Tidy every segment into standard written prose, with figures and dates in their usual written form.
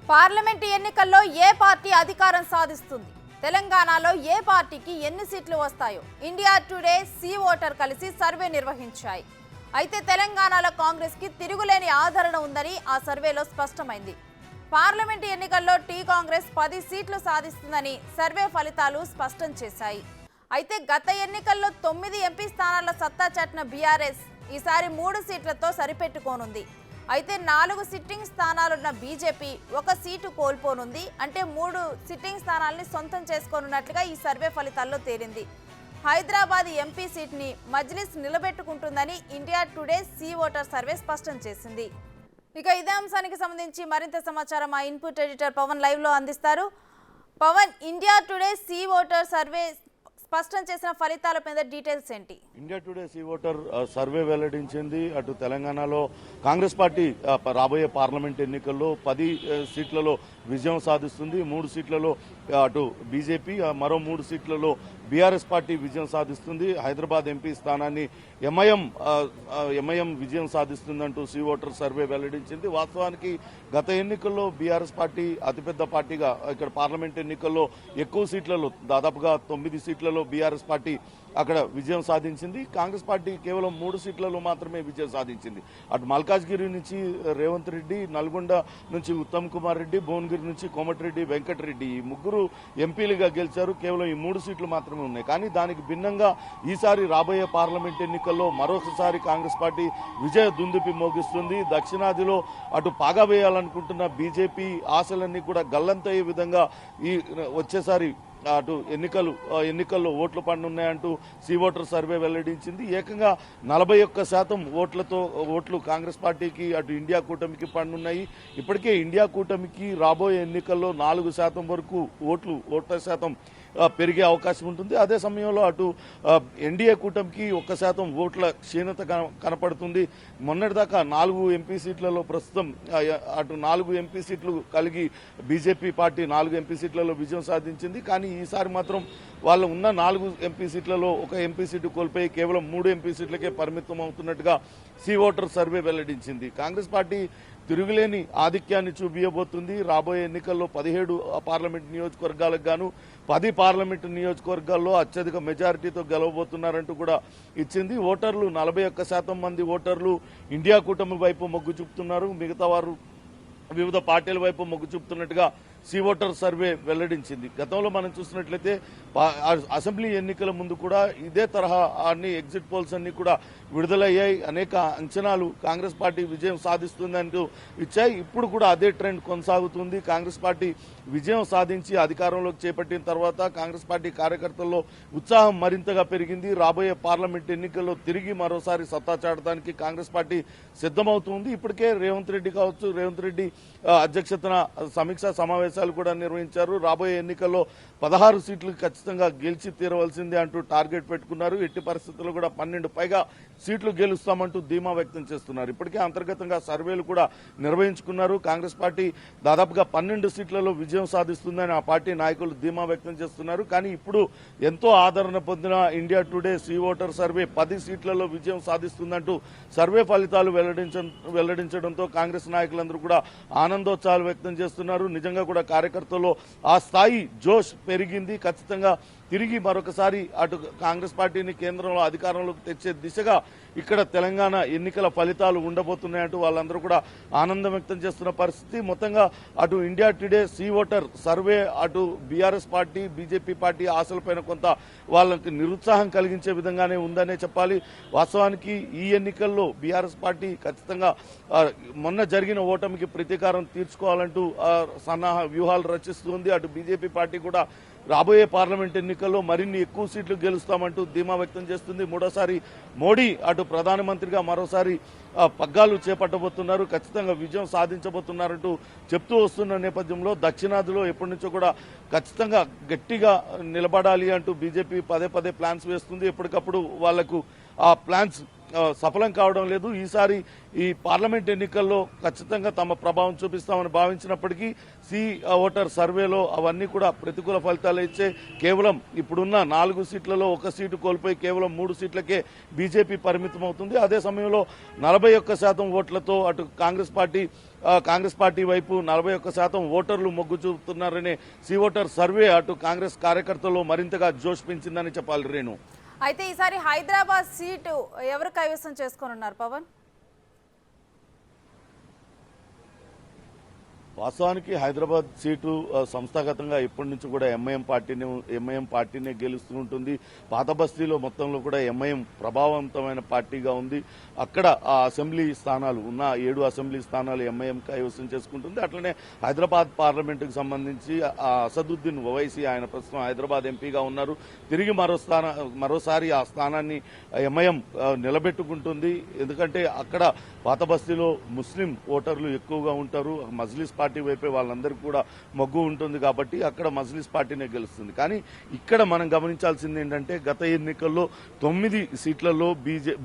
Parliament ఎన్నికల్లో ఏ party అధికారం సాధిస్తుంది? తెలంగాణలో ఏ పార్టీకి ఎన్ని సీట్లు వస్తాయో ఇండియా టుడే సి ఓటర్ కలిసి సర్వే నిర్వహించాయి. అయితే తెలంగాణలో కాంగ్రెస్ కి తిరుగులేని ఆదరణ ఉందని ఆ సర్వేలో స్పష్టమైంది. పార్లమెంటు ఎన్నికల్లో టీ కాంగ్రెస్ 10 సీట్లు సాధిస్తుందని సర్వే ఫలితాలు స్పష్టం చేశాయి. అయితే గత ఎన్నికల్లో 9 ఎంపీ స్థానాల సత్తా చాటిన బీఆర్ఎస్ ఈసారి 3 సీట్లతో సరిపెట్టుకోనుంది. అయితే 4 సిట్టింగ్ స్థానాలున్న బీజేపీ 1 సీటు కోల్పోనుంది. అంటే 3 సిట్టింగ్ స్థానాల్ని సొంతం చేసుకోనున్నట్లుగా ఈ సర్వే ఫలితాల్లో తేలింది. హైదరాబాద్ ఎంపీ సీట్ని మజ్లిస్ నిలబెట్టుకుంటుందని India Today C voter survey స్పష్టం చేసింది. ఇక ఇదే అంశానికి సంబంధించి మరింత సమాచారం మా ఇన్పుట్ ఎడిటర్ పవన్ లైవ్ లో అందిస్తారు. Pawan, India Today C voter survey స్పష్టం చేసిన ఫలితాల మీద డీటెయిల్స్ ఏంటి? India Today C voter survey వెల్లడించింది. అటు తెలంగాణలో కాంగ్రెస్ పార్టీ రాబోయే పార్లమెంట్ ఎన్నికల్లో 10 సీట్లలో విజయం సాధిస్తుంది. 3 సీట్లలో అటు బీజేపీ, మరో 3 సీట్లలో బీఆర్ఎస్ పార్టీ విజయం సాధిస్తుంది. హైదరాబాద్ ఎంపీ స్థానాన్ని ఎంఐఎం విజయం సాధిస్తుందంటూ సి ఓటర్ సర్వే వెల్లడించింది. వాస్తవానికి గత ఎన్నికల్లో బీఆర్ఎస్ పార్టీ అతిపెద్ద పార్టీగా ఇక్కడ పార్లమెంట్ ఎన్నికల్లో ఎక్కువ సీట్లలో దాదాపుగా 9 సీట్లలో బీఆర్ఎస్ పార్టీ అక్కడ విజయం సాధించింది. కాంగ్రెస్ పార్టీ కేవలం 3 సీట్లలో మాత్రమే విజయం సాధించింది. అటు మల్కాజ్గిరి నుంచి రేవంత్ రెడ్డి, నల్గొండ నుంచి ఉత్తమ్ కుమార్ రెడ్డి, భువనగిరి నుంచి కోమటిరెడ్డి వెంకటరెడ్డి ఈ 3 ఎంపీలుగా గెలిచారు. కేవలం ఈ 3 సీట్లు మాత్రమే ఉన్నాయి. కానీ దానికి భిన్నంగా ఈసారి రాబోయే పార్లమెంట్ ఎన్నికల్లో మరొకసారి కాంగ్రెస్ పార్టీ విజయ దుందుపి మోగిస్తుంది. దక్షిణాదిలో అటు పాగా వేయాలనుకుంటున్న బీజేపీ ఆశలన్నీ కూడా గల్లంతయ్యే విధంగా ఈ వచ్చేసారి అటు ఎన్నికల్లో ఓట్లు పడనున్నాయంటూ సి ఓటర్ సర్వే వెల్లడించింది. ఏకంగా 41% ఓట్లు కాంగ్రెస్ పార్టీకి అటు ఇండియా కూటమికి పడనున్నాయి. ఇప్పటికే ఇండియా కూటమికి రాబోయే ఎన్నికల్లో 4% వరకు ఓట్ల శాతం పెరిగే అవకాశం ఉంటుంది. అదే సమయంలో అటు ఎన్డీఏ కూటమికి 1% ఓట్ల క్షీణత కనపడుతుంది. మొన్నటిదాకా 4 ఎంపీ సీట్లలో ప్రస్తుతం అటు 4 ఎంపీ సీట్లు కలిగి బీజేపీ పార్టీ 4 ఎంపీ సీట్లలో విజయం సాధించింది. కానీ ఈసారి మాత్రం వాళ్ళు ఉన్న 4 ఎంపీ సీట్లలో 1 ఎంపీ సీటు కోల్పోయి కేవలం 3 ఎంపీ సీట్లకే పరిమితం అవుతున్నట్టుగా సి ఓటర్ సర్వే వెల్లడించింది. కాంగ్రెస్ పార్టీ తిరుగులేని ఆధిక్యాన్ని చూపించబోతుంది. రాబోయే ఎన్నికల్లో 17 పార్లమెంట్ నియోజకవర్గాలకు గాను 10 పార్లమెంటు నియోజకవర్గాల్లో అత్యధిక మెజారిటీతో గెలవబోతున్నారంటూ కూడా ఇచ్చింది. ఓటర్లు 41% మంది ఓటర్లు ఇండియా కూటమి వైపు మొగ్గు చూపుతున్నారు. మిగతా వారు వివిధ పార్టీల వైపు మొగ్గు చూపుతున్నట్టుగా సి ఓటర్ సర్వే వెల్లడించింది. గతంలో మనం చూసినట్లయితే అసెంబ్లీ ఎన్నికల ముందు కూడా ఇదే తరహా అన్ని ఎగ్జిట్ పోల్స్ అన్ని కూడా విడుదలయ్యాయి. అనేక అంచనాలు కాంగ్రెస్ పార్టీ విజయం సాధిస్తుందంటూ ఇచ్చాయి. ఇప్పుడు కూడా అదే ట్రెండ్ కొనసాగుతుంది. కాంగ్రెస్ పార్టీ విజయం సాధించి అధికారంలోకి చేపట్టిన తర్వాత కాంగ్రెస్ పార్టీ కార్యకర్తల్లో ఉత్సాహం మరింతగా పెరిగింది. రాబోయే పార్లమెంట్ ఎన్నికల్లో తిరిగి మరోసారి సత్తా చాటడానికి కాంగ్రెస్ పార్టీ సిద్ధమవుతుంది. ఇప్పటికే రేవంత్ రెడ్డి అధ్యక్షతన సమీక్షా సమావేశాలు కూడా నిర్వహించారు. రాబోయే ఎన్నికల్లో 16 సీట్లు ఖచ్చితంగా గెలిచి తీరవలసిందే అంటూ టార్గెట్ పెట్టుకున్నారు. ఎట్టి పరిస్థితుల్లో కూడా 12 పైగా సీట్లు గెలుస్తామంటూ ధీమా వ్యక్తం చేస్తున్నారు. ఇప్పటికే అంతర్గతంగా సర్వేలు కూడా నిర్వహించుకున్నారు. కాంగ్రెస్ పార్టీ దాదాపుగా 12 సీట్లలో విజయం సాధిస్తుందని ఆ పార్టీ నాయకులు ధీమా వ్యక్తం చేస్తున్నారు. కానీ ఇప్పుడు ఎంతో ఆదరణ పొందిన India Today C voter survey 10 సీట్లలో విజయం సాధిస్తుందంటూ సర్వే ఫలితాలు వెల్లడించడంతో కాంగ్రెస్ నాయకులందరూ కూడా ఆనందోత్సాహాలు వ్యక్తం చేస్తున్నారు. నిజంగా కూడా కార్యకర్తల్లో ఆ స్థాయి జోష్ పెరిగింది. ఖచ్చితంగా తిరిగి మరొకసారి అటు కాంగ్రెస్ పార్టీని కేంద్రంలో అధికారంలోకి తెచ్చే దిశగా ఇక్కడ తెలంగాణ ఎన్నికల ఫలితాలు ఉండబోతున్నాయంటూ వాళ్ళందరూ కూడా ఆనందం వ్యక్తం చేస్తున్న పరిస్థితి. మొత్తంగా అటు India Today C voter survey అటు బీఆర్ఎస్ పార్టీ, బీజేపీ పార్టీ ఆశలపైన కొంత వాళ్ళకి నిరుత్సాహం కలిగించే విధంగానే ఉందనే చెప్పాలి. వాస్తవానికి ఈ ఎన్నికల్లో బీఆర్ఎస్ పార్టీ ఖచ్చితంగా మొన్న జరిగిన ఓటమికి ప్రతీకారం తీర్చుకోవాలంటూ సన్నాహ వ్యూహాలు రచిస్తుంది. అటు బీజేపీ పార్టీ కూడా రాబోయే పార్లమెంట్ ఎన్నికల్లో మరిన్ని ఎక్కువ సీట్లు గెలుస్తామంటూ ధీమా వ్యక్తం చేస్తుంది. మూడోసారి మోడీ అటు ప్రధానమంత్రిగా మరోసారి పగ్గాలు చేపట్టబోతున్నారు. ఖచ్చితంగా విజయం సాధించబోతున్నారంటూ చెప్తూ వస్తున్న నేపథ్యంలో దక్షిణాదిలో ఎప్పటి నుంచో కూడా ఖచ్చితంగా గట్టిగా నిలబడాలి అంటూ బీజేపీ పదే ప్లాన్స్ వేస్తుంది. ఎప్పటికప్పుడు వాళ్లకు ఆ ప్లాన్స్ సఫలం కావడం లేదు. ఈసారి ఈ పార్లమెంట్ ఎన్నికల్లో ఖచ్చితంగా తమ ప్రభావం చూపిస్తామని భావించినప్పటికీ సి ఓటర్ సర్వేలో అవన్నీ కూడా ప్రతికూల ఫలితాలు ఇచ్చే కేవలం ఇప్పుడున్న 4 సీట్లలో 1 సీటు కోల్పోయి కేవలం 3 సీట్లకే బీజేపీ పరిమితం అవుతుంది. అదే సమయంలో 41% ఓట్లతో అటు కాంగ్రెస్ పార్టీ వైపు 41% ఓటర్లు మొగ్గు చూపుతున్నారనే సి ఓటర్ సర్వే అటు కాంగ్రెస్ కార్యకర్తల్లో మరింతగా జోష్ పెంచిందని చెప్పాలి రేణు. అయితే ఈసారి హైదరాబాద్ సీటు ఎవరు కైవసం చేసుకోనున్నారు పవన్? వాస్తవానికి హైదరాబాద్ సీటు సంస్థాగతంగా ఇప్పటి నుంచి కూడా ఎంఐఎం పార్టీనే గెలుస్తూ ఉంటుంది. పాత బస్తీలో మొత్తంలో కూడా ఎంఐఎం ప్రభావవంతమైన పార్టీగా ఉంది. అక్కడ ఆ అసెంబ్లీ స్థానాలు ఉన్న 7 అసెంబ్లీ స్థానాలు ఎంఐఎం కైవసం చేసుకుంటుంది. అట్లనే హైదరాబాద్ పార్లమెంటుకు సంబంధించి అసదుద్దీన్ ఓవైసీ ఆయన ప్రస్తుతం హైదరాబాద్ ఎంపీగా ఉన్నారు. తిరిగి మరోసారి ఆ స్థానాన్ని ఎంఐఎం నిలబెట్టుకుంటుంది. ఎందుకంటే అక్కడ పాత బస్తీలో ముస్లిం ఓటర్లు ఎక్కువగా ఉంటారు. మజ్లిస్ పార్టీ వైపే వాళ్ళందరికీ కూడా మొగ్గు ఉంటుంది కాబట్టి అక్కడ మజ్లిస్ పార్టీనే గెలుస్తుంది. కానీ ఇక్కడ మనం గమనించాల్సింది ఏంటంటే గత ఎన్నికల్లో 9 సీట్లలో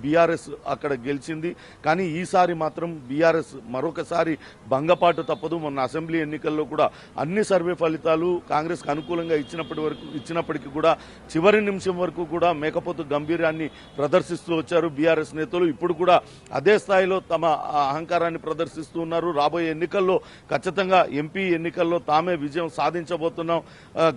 బీఆర్ఎస్ అక్కడ గెలిచింది. కానీ ఈసారి మాత్రం బీఆర్ఎస్ మరొకసారి భంగపాటు తప్పదు. మొన్న అసెంబ్లీ ఎన్నికల్లో కూడా అన్ని సర్వే ఫలితాలు కాంగ్రెస్ కు అనుకూలంగా ఇచ్చినప్పటికీ కూడా చివరి నిమిషం వరకు కూడా మేకపోతు గంభీరాన్ని ప్రదర్శిస్తూ వచ్చారు బీఆర్ఎస్ నేతలు. ఇప్పుడు కూడా అదే స్థాయిలో తమ అహంకారాన్ని ప్రదర్శిస్తూ ఉన్నారు. రాబోయే ఎన్నికల్లో ఖచ్చితంగా ఎంపీ ఎన్నికల్లో తామే విజయం సాధించబోతున్నాం.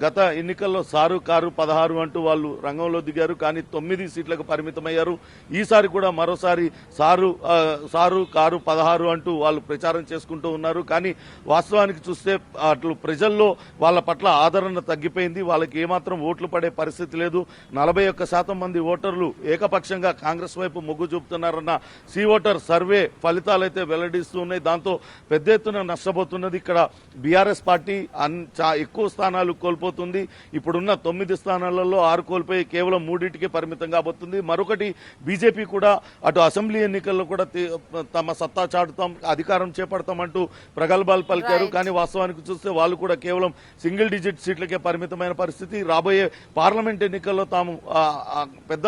గత ఎన్నికల్లో సారు కారు 16 అంటూ వాళ్ళు రంగంలో దిగారు. కానీ 9 సీట్లకు పరిమితమయ్యారు. ఈసారి కూడా మరోసారి సారు కారు 16 అంటూ వాళ్ళు ప్రచారం చేసుకుంటూ ఉన్నారు. కానీ వాస్తవానికి చూస్తే అట్లు ప్రజల్లో వాళ్ళ పట్ల ఆదరణ తగ్గిపోయింది. వాళ్ళకి ఏమాత్రం ఓట్లు పడే పరిస్థితి లేదు. 41% మంది ఓటర్లు ఏకపక్షంగా కాంగ్రెస్ వైపు మొగ్గు చూపుతున్నారన్న సి ఓటర్ సర్వే ఫలితాలైతే వెల్లడిస్తూ ఉన్నాయి. దాంతో పెద్ద ఎత్తున నష్టపోతున్నది ఇక్కడ బీఆర్ఎస్ పార్టీ. ఎక్కువ స్థానాలు కోల్పోతుంది. ఇప్పుడున్న 9 స్థానాలలో 6 కోల్పోయి కేవలం 3టికే పరిమితం కాబోతుంది. మరొకటి బీజేపీ కూడా అటు అసెంబ్లీ ఎన్నికల్లో కూడా తమ సత్తా చాటుతాం, అధికారం చేపడతామంటూ ప్రగల్భాలు పలికారు. కానీ వాస్తవానికి చూస్తే వాళ్ళు కూడా కేవలం సింగిల్ డిజిట్ సీట్లకే పరిమితమైన పరిస్థితి. రాబోయే పార్లమెంట్ ఎన్నికల్లో తాము పెద్ద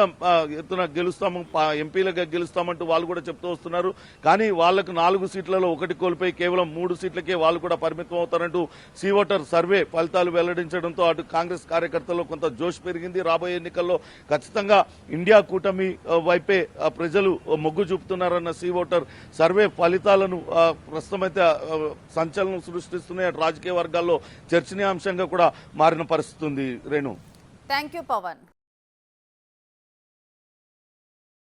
ఎత్తున గెలుస్తాము, ఎంపీలుగా గెలుస్తామంటూ వాళ్ళు కూడా చెప్తూ వస్తున్నారు. కానీ వాళ్లకు 4 సీట్లలో 1 కోల్పోయి కేవలం 3 సీట్లకే వాళ్ళు కూడా పరిమితం అవుతారంటూ సి ఓటర్ సర్వే ఫలితాలు వెల్లడించడంతో అటు కాంగ్రెస్ కార్యకర్తల్లో కొంత జోష్ పెరిగింది. రాబోయే ఎన్నికల్లో ఖచ్చితంగా ఇండియా కూటమి వైపే ప్రజలు మొగ్గు చూపుతున్నారన్న సి ఓటర్ సర్వే ఫలితాలను ప్రస్తుతమైతే సంచలనం సృష్టిస్తున్నాయి. రాజకీయ వర్గాల్లో చర్చనీయాంశంగా కూడా మారిన పరిస్థితి ఉంది. Renu, thank you Pawan.